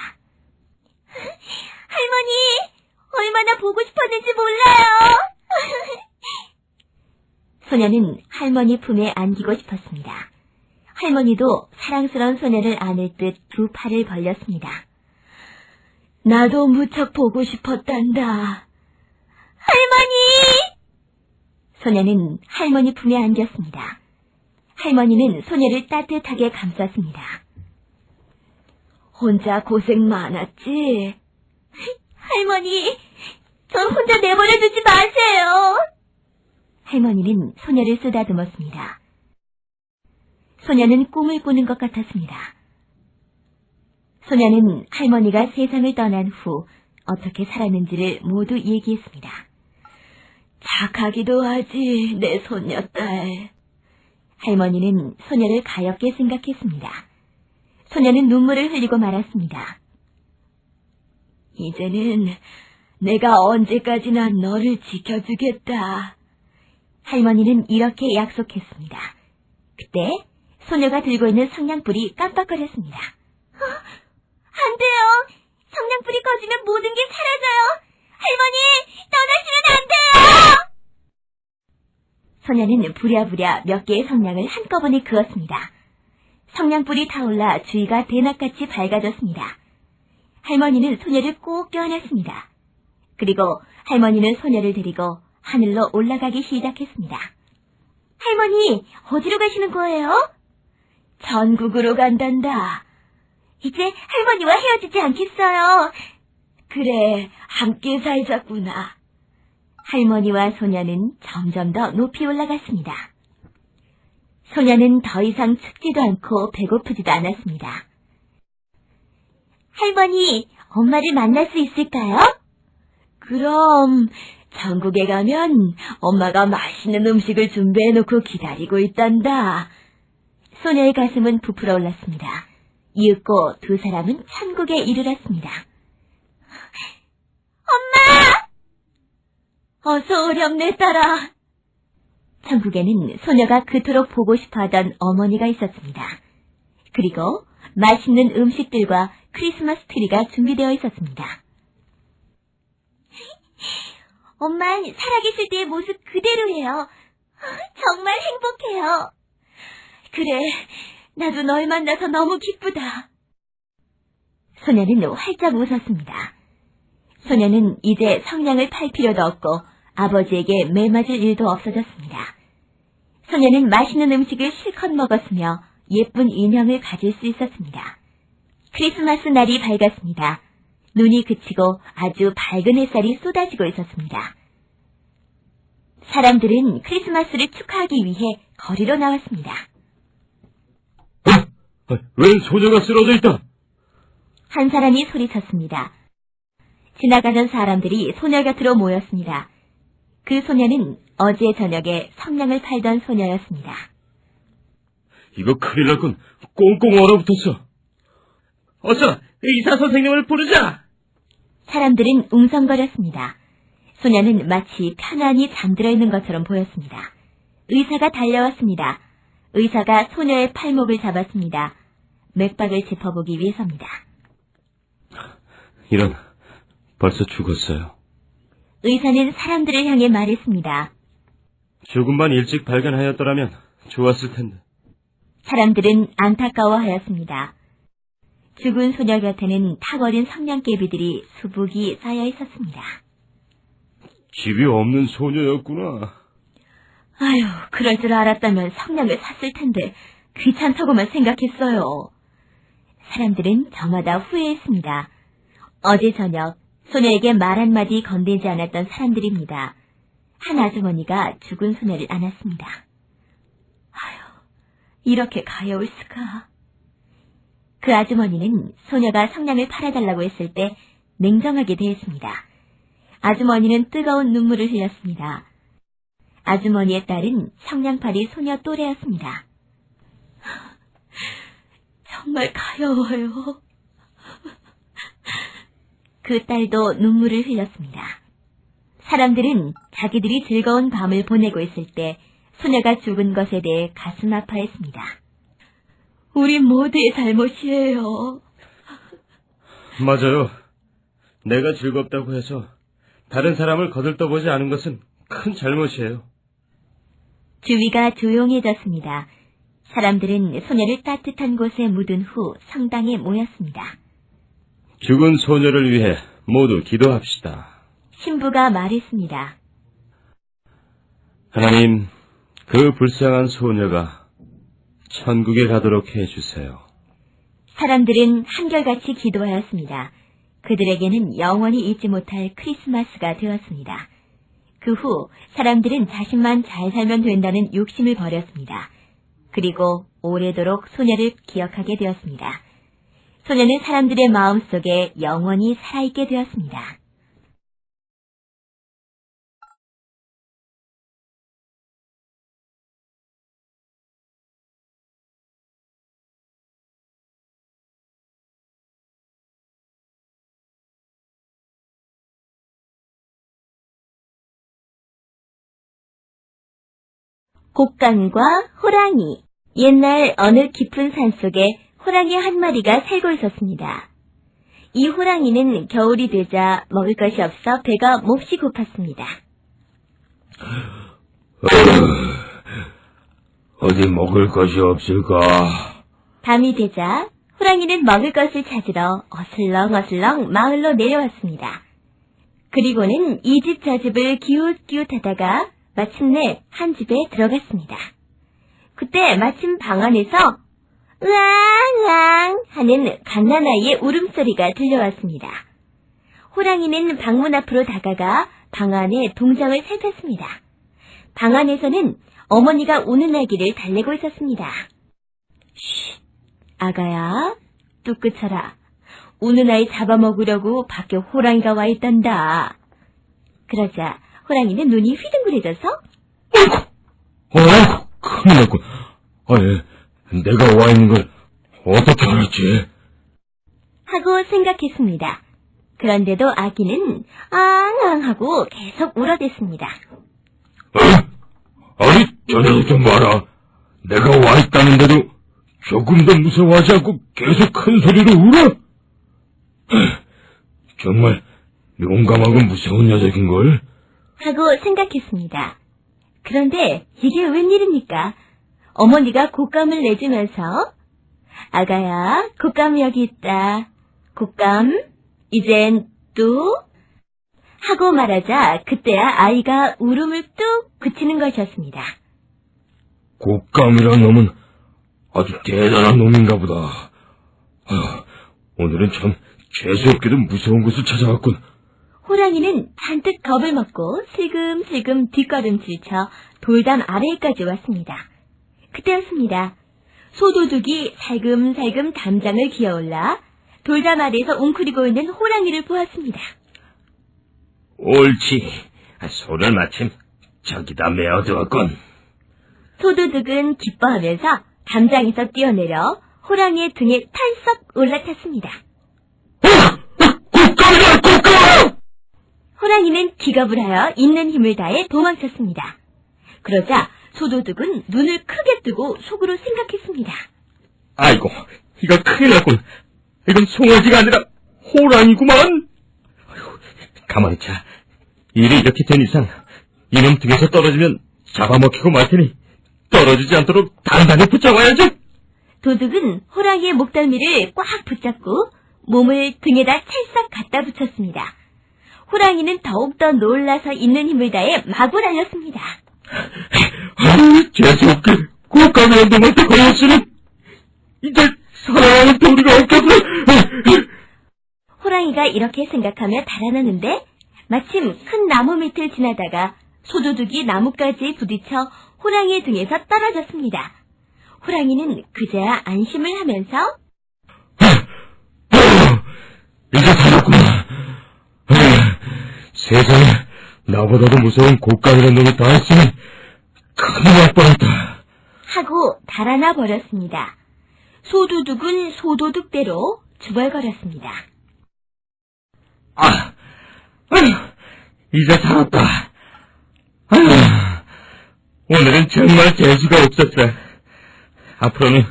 할머니, 얼마나 보고 싶었는지 몰라요. 소녀는 할머니 품에 안기고 싶었습니다. 할머니도 사랑스러운 소녀를 안을 듯 두 팔을 벌렸습니다. 나도 무척 보고 싶었단다. 할머니! 소녀는 할머니 품에 안겼습니다. 할머니는 소녀를 따뜻하게 감쌌습니다. 혼자 고생 많았지? 할머니, 전 혼자 내버려두지 마세요. 할머니는 소녀를 쓰다듬었습니다. 소녀는 꿈을 꾸는 것 같았습니다. 소녀는 할머니가 세상을 떠난 후 어떻게 살았는지를 모두 얘기했습니다. 착하기도 하지, 내 손녀딸. 할머니는 소녀를 가엾게 생각했습니다. 소녀는 눈물을 흘리고 말았습니다. 이제는 내가 언제까지나 너를 지켜주겠다. 할머니는 이렇게 약속했습니다. 그때 소녀가 들고 있는 성냥불이 깜빡거렸습니다. 안 돼요. 성냥불이 꺼지면 모든 게 사라져요. 할머니, 떠나시면 안 돼요. 소녀는 부랴부랴 몇 개의 성냥을 한꺼번에 그었습니다. 성냥불이 타올라 주위가 대낮같이 밝아졌습니다. 할머니는 소녀를 꼭 껴안았습니다. 그리고 할머니는 소녀를 데리고 하늘로 올라가기 시작했습니다. 할머니, 어디로 가시는 거예요? 전국으로 간단다. 이제 할머니와 헤어지지 않겠어요? 그래, 함께 살자꾸나. 할머니와 소녀는 점점 더 높이 올라갔습니다. 소녀는 더 이상 춥지도 않고 배고프지도 않았습니다. 할머니, 엄마를 만날 수 있을까요? 그럼, 전국에 가면 엄마가 맛있는 음식을 준비해놓고 기다리고 있단다. 소녀의 가슴은 부풀어 올랐습니다. 이윽고 두 사람은 천국에 이르렀습니다. 엄마! 어서 오렴, 내 딸아. 천국에는 소녀가 그토록 보고 싶어하던 어머니가 있었습니다. 그리고 맛있는 음식들과 크리스마스 트리가 준비되어 있었습니다. 엄만 살아계실 때의 모습 그대로예요. 정말 행복해요. 그래, 나도 널 만나서 너무 기쁘다. 소녀는 활짝 웃었습니다. 소녀는 이제 성냥을 팔 필요도 없고 아버지에게 매맞을 일도 없어졌습니다. 소녀는 맛있는 음식을 실컷 먹었으며 예쁜 인형을 가질 수 있었습니다. 크리스마스 날이 밝았습니다. 눈이 그치고 아주 밝은 햇살이 쏟아지고 있었습니다. 사람들은 크리스마스를 축하하기 위해 거리로 나왔습니다. 웬 소녀가 쓰러져 있다. 한 사람이 소리쳤습니다. 지나가던 사람들이 소녀 곁으로 모였습니다. 그 소녀는 어제 저녁에 성냥을 팔던 소녀였습니다. 이거 큰일 났군. 꽁꽁 얼어붙었어. 어서 의사 선생님을 부르자. 사람들은 웅성거렸습니다. 소녀는 마치 편안히 잠들어 있는 것처럼 보였습니다. 의사가 달려왔습니다. 의사가 소녀의 팔목을 잡았습니다. 맥박을 짚어보기 위해서입니다. 이런, 벌써 죽었어요. 의사는 사람들을 향해 말했습니다. 조금만 일찍 발견하였더라면 좋았을 텐데. 사람들은 안타까워하였습니다. 죽은 소녀 곁에는 타버린 성냥개비들이 수북이 쌓여 있었습니다. 집이 없는 소녀였구나. 아유, 그럴 줄 알았다면 성냥을 샀을 텐데 귀찮다고만 생각했어요. 사람들은 저마다 후회했습니다. 어제 저녁 소녀에게 말 한마디 건네지 않았던 사람들입니다. 한 아주머니가 죽은 소녀를 안았습니다. 아유, 이렇게 가여울 수가. 그 아주머니는 소녀가 성냥을 팔아달라고 했을 때 냉정하게 대했습니다. 아주머니는 뜨거운 눈물을 흘렸습니다. 아주머니의 딸은 성냥팔이 소녀 또래였습니다. 정말 가여워요. 그 딸도 눈물을 흘렸습니다. 사람들은 자기들이 즐거운 밤을 보내고 있을 때 소녀가 죽은 것에 대해 가슴 아파했습니다. 우리 모두의 잘못이에요. 맞아요. 내가 즐겁다고 해서 다른 사람을 거들떠보지 않은 것은 큰 잘못이에요. 주위가 조용해졌습니다. 사람들은 소녀를 따뜻한 곳에 묻은 후 성당에 모였습니다. 죽은 소녀를 위해 모두 기도합시다. 신부가 말했습니다. 하나님, 그 불쌍한 소녀가 천국에 가도록 해주세요. 사람들은 한결같이 기도하였습니다. 그들에게는 영원히 잊지 못할 크리스마스가 되었습니다. 그 후 사람들은 자신만 잘 살면 된다는 욕심을 버렸습니다. 그리고 오래도록 소녀를 기억하게 되었습니다. 소녀는 사람들의 마음속에 영원히 살아있게 되었습니다. 곶감과 호랑이. 옛날 어느 깊은 산속에 호랑이 한 마리가 살고 있었습니다. 이 호랑이는 겨울이 되자 먹을 것이 없어 배가 몹시 고팠습니다. 어디 먹을 것이 없을까? 밤이 되자 호랑이는 먹을 것을 찾으러 어슬렁어슬렁 마을로 내려왔습니다. 그리고는 이 집 저 집을 기웃기웃하다가 마침내 한 집에 들어갔습니다. 그때 마침 방 안에서 으앙으앙 하는 갓난아이의 울음소리가 들려왔습니다. 호랑이는 방문 앞으로 다가가 방 안의 동장을 살폈습니다. 방 안에서는 어머니가 우는 아기를 달래고 있었습니다. 쉿, 아가야, 뚝 그쳐라. 우는 아이 잡아먹으려고 밖에 호랑이가 와 있단다. 그러자 호랑이는 눈이 휘둥그레져서 큰일 났군. 아니, 내가 와 있는 걸 어떻게 알았지? 하고 생각했습니다. 그런데도 아기는 앙앙 하고 계속 울어댔습니다. 아니, 저 녀석 좀 봐라. 내가 와 있다는데도 조금 더 무서워하지 않고 계속 큰 소리로 울어? 정말 용감하고 무서운 녀석인걸? 하고 생각했습니다. 그런데 이게 웬일입니까? 어머니가 곶감을 내주면서 아가야, 곶감 여기 있다. 곶감, 이젠 또 하고 말하자 그때야 아이가 울음을 뚝 그치는 것이었습니다. 곶감이란 놈은 아주 대단한 놈인가 보다. 오늘은 참 재수없게도 무서운 곳을 찾아왔군. 호랑이는 잔뜩 겁을 먹고 슬금슬금 뒷걸음질쳐 돌담 아래까지 왔습니다. 그때였습니다. 소도둑이 살금살금 담장을 기어올라 돌담 아래에서 웅크리고 있는 호랑이를 보았습니다. 옳지. 소를 마침 저기다 메어두었군. 소도둑은 기뻐하면서 담장에서 뛰어내려 호랑이의 등에 털썩 올라탔습니다. 호랑이는 기겁을 하여 있는 힘을 다해 도망쳤습니다. 그러자 소도둑은 눈을 크게 뜨고 속으로 생각했습니다. 아이고, 이거 큰일 났군. 이건 송아지가 아니라 호랑이구만. 가만히 자. 일이 이렇게 된 이상 이놈 등에서 떨어지면 잡아먹히고 말 테니 떨어지지 않도록 단단히 붙잡아야지. 도둑은 호랑이의 목덜미를 꽉 붙잡고 몸을 등에다 찰싹 갖다 붙였습니다. 호랑이는 더욱더 놀라서 있는 힘을 다해 마구 달렸습니다. 재수없게 곶감이란 놈한테 걸렸으니 이제 살아가는 도리가 없겠어. 호랑이가 이렇게 생각하며 달아나는데 마침 큰 나무 밑을 지나다가 소도둑이 나뭇가지에 부딪혀 호랑이의 등에서 떨어졌습니다. 호랑이는 그제야 안심을 하면서 이제 살았구나. 세상에 나보다도 무서운 곶감이란 놈이 다 있으니 큰일 날 뻔했다. 하고 달아나 버렸습니다. 소도둑은 소도둑대로 주벌거렸습니다. 이제 살았다. 오늘은 정말 재수가 없었어. 앞으로는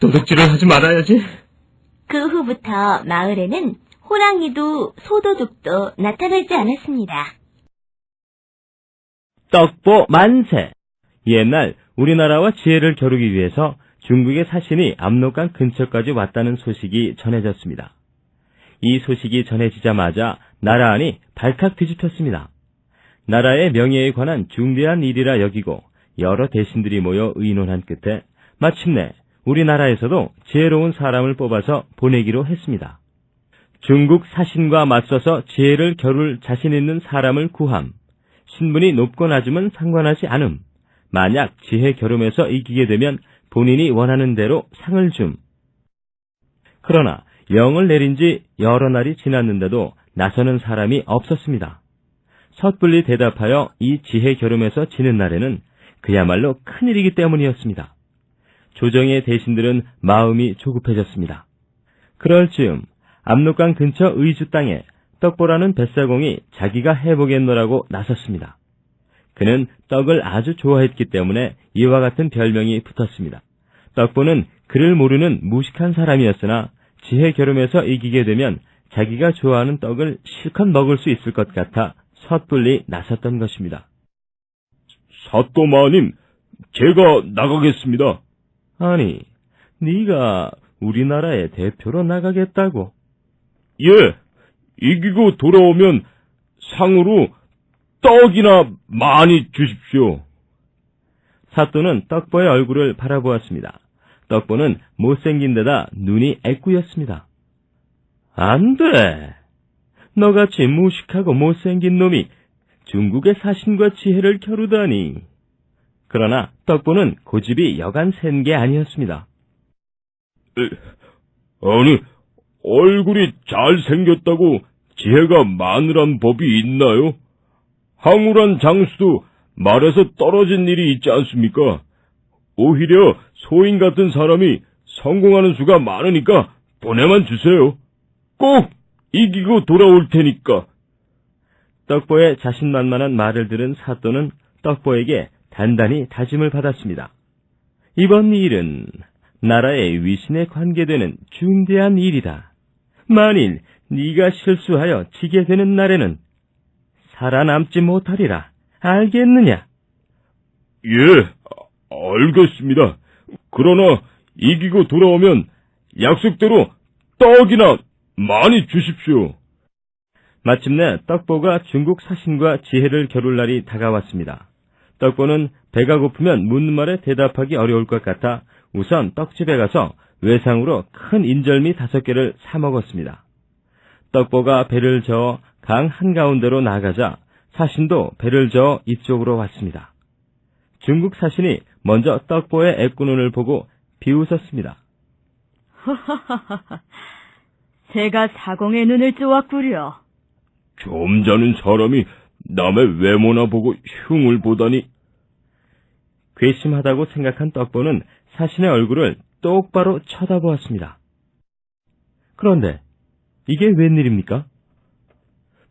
도둑질을 하지 말아야지. 그 후부터 마을에는 호랑이도 소도둑도 나타나지 않았습니다. 떡보 만세! 옛날 우리나라와 지혜를 겨루기 위해서 중국의 사신이 압록강 근처까지 왔다는 소식이 전해졌습니다. 이 소식이 전해지자마자 나라 안이 발칵 뒤집혔습니다. 나라의 명예에 관한 중대한 일이라 여기고 여러 대신들이 모여 의논한 끝에 마침내 우리나라에서도 지혜로운 사람을 뽑아서 보내기로 했습니다. 중국 사신과 맞서서 지혜를 겨룰 자신 있는 사람을 구함, 신분이 높고 낮음은 상관하지 않음, 만약 지혜 겨룸에서 이기게 되면 본인이 원하는 대로 상을 줌. 그러나 영을 내린 지 여러 날이 지났는데도 나서는 사람이 없었습니다. 섣불리 대답하여 이 지혜 겨룸에서 지는 날에는 그야말로 큰일이기 때문이었습니다. 조정의 대신들은 마음이 조급해졌습니다. 그럴 즈음 압록강 근처 의주 땅에 떡보라는 뱃사공이 자기가 해보겠노라고 나섰습니다. 그는 떡을 아주 좋아했기 때문에 이와 같은 별명이 붙었습니다. 떡보는 그를 모르는 무식한 사람이었으나 지혜 겨룸에서 이기게 되면 자기가 좋아하는 떡을 실컷 먹을 수 있을 것 같아 섣불리 나섰던 것입니다. 사또마님, 제가 나가겠습니다. 아니, 네가 우리나라의 대표로 나가겠다고? 예, 이기고 돌아오면 상으로 떡이나 많이 주십시오. 사또는 떡보의 얼굴을 바라보았습니다. 떡보는 못생긴 데다 눈이 애꾸였습니다. 안 돼! 너같이 무식하고 못생긴 놈이 중국의 사신과 지혜를 겨루다니. 그러나 떡보는 고집이 여간 센 게 아니었습니다. 아니, 얼굴이 잘생겼다고 지혜가 마늘한 법이 있나요? 황홀한 장수도 말에서 떨어진 일이 있지 않습니까? 오히려 소인 같은 사람이 성공하는 수가 많으니까 보내만 주세요. 꼭 이기고 돌아올 테니까. 떡보의 자신만만한 말을 들은 사또는 떡보에게 단단히 다짐을 받았습니다. 이번 일은 나라의 위신에 관계되는 중대한 일이다. 만일 네가 실수하여 지게 되는 날에는 살아남지 못하리라. 알겠느냐? 예, 알겠습니다. 그러나 이기고 돌아오면 약속대로 떡이나 많이 주십시오. 마침내 떡보가 중국 사신과 지혜를 겨룰 날이 다가왔습니다. 떡보는 배가 고프면 묻는 말에 대답하기 어려울 것 같아 우선 떡집에 가서 외상으로 큰 인절미 5개를 사 먹었습니다. 떡보가 배를 저어 강 한가운데로 나가자 사신도 배를 저어 이쪽으로 왔습니다. 중국 사신이 먼저 떡보의 애꾸눈을 보고 비웃었습니다. 제가 사공의 눈을 쪼았구려. 좀 자는 사람이 남의 외모나 보고 흉을 보다니. 괘씸하다고 생각한 떡보는 사신의 얼굴을 똑바로 쳐다보았습니다. 그런데 이게 웬일입니까?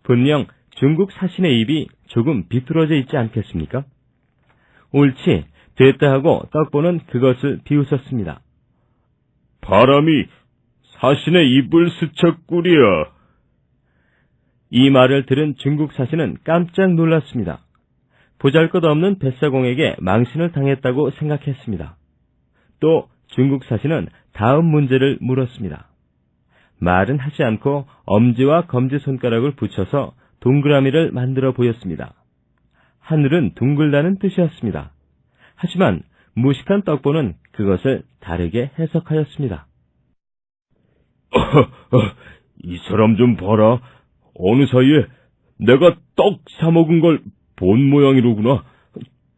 분명 중국 사신의 입이 조금 비뚤어져 있지 않겠습니까? 옳지, 됐다 하고 떡보는 그것을 비웃었습니다. 바람이 사신의 입을 스쳤구려. 이 말을 들은 중국 사신은 깜짝 놀랐습니다. 보잘것없는 뱃사공에게 망신을 당했다고 생각했습니다. 또 중국 사신은 다음 문제를 물었습니다. 말은 하지 않고 엄지와 검지손가락을 붙여서 동그라미를 만들어 보였습니다. 하늘은 둥글다는 뜻이었습니다. 하지만 무식한 떡보는 그것을 다르게 해석하였습니다. 이 사람 좀 봐라. 어느 사이에 내가 떡 사 먹은 걸 본 모양이로구나.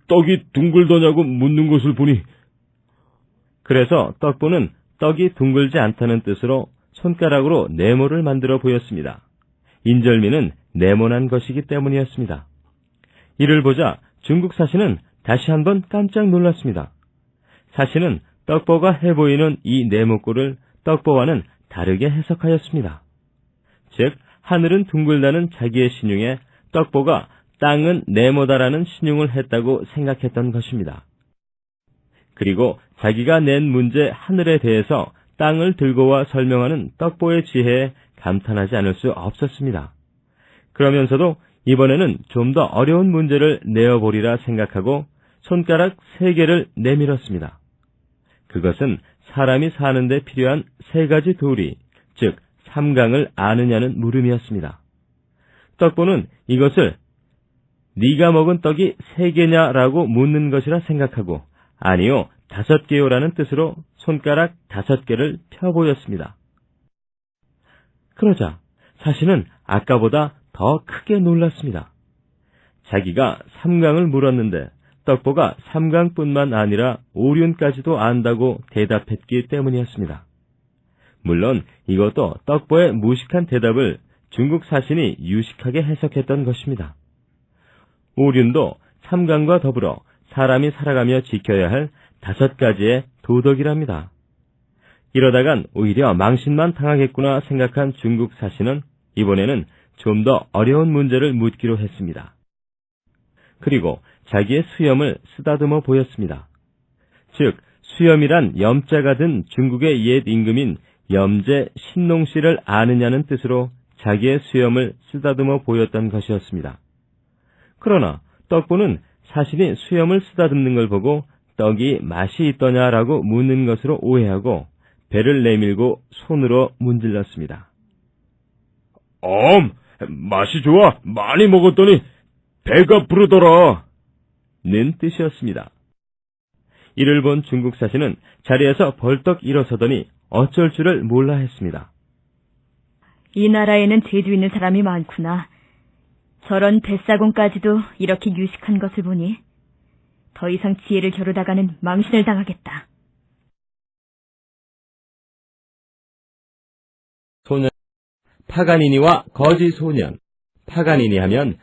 떡이 둥글더냐고 묻는 것을 보니. 그래서 떡보는 떡이 둥글지 않다는 뜻으로 손가락으로 네모를 만들어 보였습니다. 인절미는 네모난 것이기 때문이었습니다. 이를 보자 중국 사신은 다시 한번 깜짝 놀랐습니다. 사신은 떡보가 해보이는 이 네모꼴을 떡보와는 다르게 해석하였습니다. 즉, 하늘은 둥글다는 자기의 신용에 떡보가 땅은 네모다라는 신용을 했다고 생각했던 것입니다. 그리고 자기가 낸 문제 하늘에 대해서 땅을 들고 와 설명하는 떡보의 지혜에 감탄하지 않을 수 없었습니다. 그러면서도 이번에는 좀 더 어려운 문제를 내어보리라 생각하고 손가락 3개를 내밀었습니다. 그것은 사람이 사는 데 필요한 3가지 도리, 즉 삼강을 아느냐는 물음이었습니다. 떡보는 이것을 네가 먹은 떡이 3개냐라고 묻는 것이라 생각하고 아니요, 5개요라는 뜻으로 손가락 5개를 펴보였습니다. 그러자 사신은 아까보다 더 크게 놀랐습니다. 자기가 삼강을 물었는데 떡보가 삼강뿐만 아니라 오륜까지도 안다고 대답했기 때문이었습니다. 물론 이것도 떡보의 무식한 대답을 중국 사신이 유식하게 해석했던 것입니다. 오륜도 삼강과 더불어 사람이 살아가며 지켜야 할 5가지의 도덕이랍니다. 이러다간 오히려 망신만 당하겠구나 생각한 중국 사신은 이번에는 좀 더 어려운 문제를 묻기로 했습니다. 그리고 자기의 수염을 쓰다듬어 보였습니다. 즉, 수염이란 염자가 든 중국의 옛 임금인 염제 신농씨를 아느냐는 뜻으로 자기의 수염을 쓰다듬어 보였던 것이었습니다. 그러나 떡보는 사신이 수염을 쓰다듬는 걸 보고 떡이 맛이 있더냐라고 묻는 것으로 오해하고 배를 내밀고 손으로 문질렀습니다. 맛이 좋아. 많이 먹었더니 배가 부르더라. 는 뜻이었습니다. 이를 본 중국 사신은 자리에서 벌떡 일어서더니 어쩔 줄을 몰라 했습니다. 이 나라에는 재주 있는 사람이 많구나. 저런 뱃사공까지도 이렇게 유식한 것을 보니 더 이상 지혜를 겨루다가는 망신을 당하겠다. 소년 파가니니와 거지 소년. 파가니니 하면